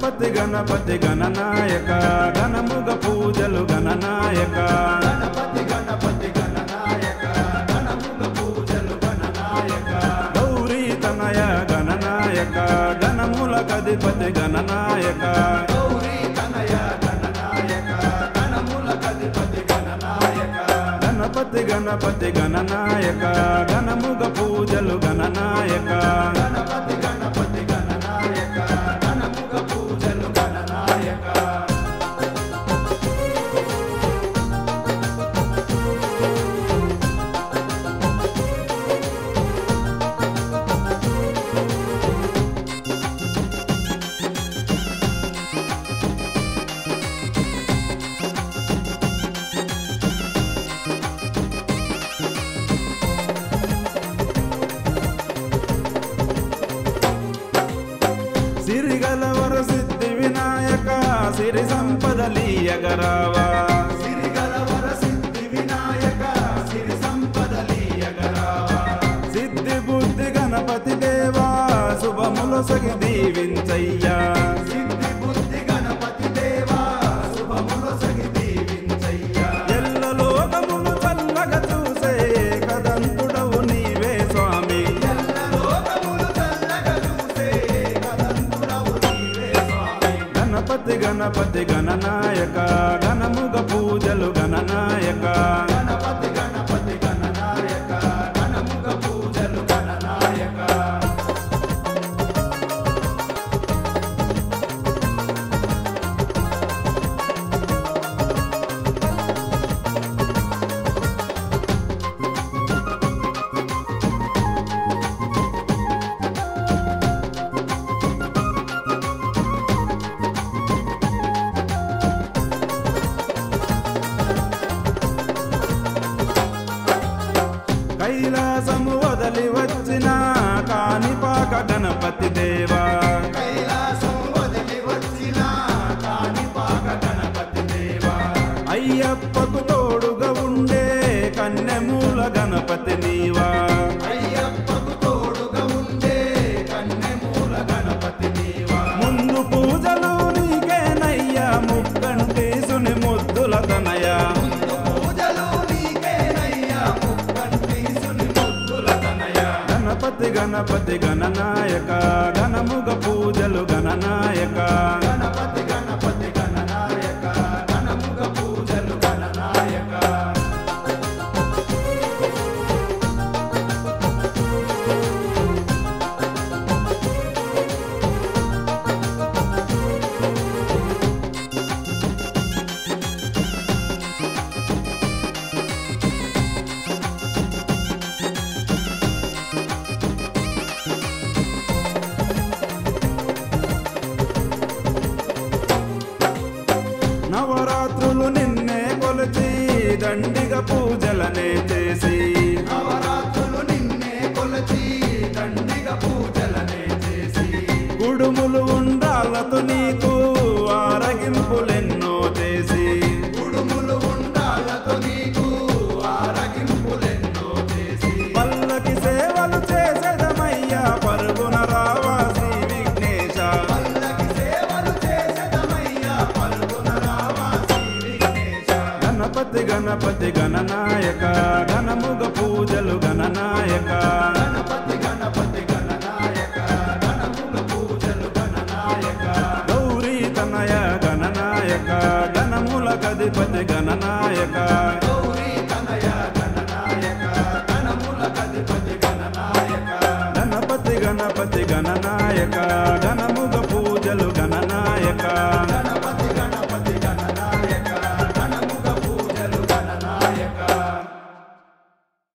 గణపతి గణపతి గణనాయక గణముగ పూజలు గణనాయక గణపతి గణపతి గణనాయక గణముగ పూజలు గణనాయక గౌరీ తనయ గణనాయక గణముల కధిపతి గణనాయక గౌరీ తనయ గణనాయక గణముల కధిపతి గణనాయక గణపతి గణపతి గణనాయక గణముగ పూజలు గణనాయక గణపతి గణపతి గణనాయక గణముగ పూజలు గణనాయక సిరిగలవర సిద్ధి వినాయక సిరి సంపదలీయగరావా సిరిగలవర సిద్ధి వినాయక సిరి సంపదలీయగరావా సిద్ధి బుద్ధి గణపతి దేవా శుభములొసగి దీవించయ్యా సిద్ధి బుద్ధి గణపతి దేవా శుభములొసగి దీవించయ్యా ఎల్ల లోకములు చల్లగా చూసే కదంతుడవు నీవే స్వామి ఎల్ల లోకములు చల్లగా చూసే కదంతుడవు నీవే స్వామి గణపతి గణపతి గణనాయక గణముగ పూజలు గణనాయక గణపతి గణపతి గణనాయక గణముగ పూజలు గణనాయక కైలాసము వదలి వచ్చిన కాణిపాక గణపతి దేవా కైలాసం వదిలి వచ్చిన కాణిపాక గణపతి దేవా అయ్యప్పకు తోడుగా ఉండే కన్నెమూల గణపతి నీవా అయ్యప్పకు తోడుగా ఉండే కన్నెమూల గణపతి నీవా ముందు పూజలు నీకేనయ్యా ముక్కంటేసుని ముద్దుల తనయ ముందు పూజలు నీకేనయ్యా ముక్కంటీసుని ముద్దుల తనయ గణపతి గణపతి గణనాయక గణముగ పూజలు గణనాయక గణపతి గణపతి గణనాయక గణముగ పూజలు గణనాయక నవరాత్రులు నిన్నే కొలిచి దండిగా పూజలనే చేసి నవరాత్రులు నిన్నే కొలచి దండిగా పూజలనే చేసి కుడుములు ఉండాలతో నీకు ఆరగింపులెన్నో చేసి కుడుములు ఉండాలతో నీకు ఆరగింపులెన్నో చేసి పల్లకి సేవలు చేసేదమయ్యా పరుగున రావా శ్రీ విఘ్నేశ పల్లకి సేవలు చేసేదమయ్యా పలుకున రావా శ్రీ విఘ్నేశ గణపతి గణపతి గణనాయక గణముగ పూజలు గణనాయక గణపతి గణపతి గణనాయక గణముగ పూజలు గణనాయక గౌరీ తనయ గణనాయక గణముల కధిపతి గణనాయక గౌరీ తనయ గణనాయక గణముల కధిపతి గణనాయక గణపతి గణపతి గణనాయక గణముగ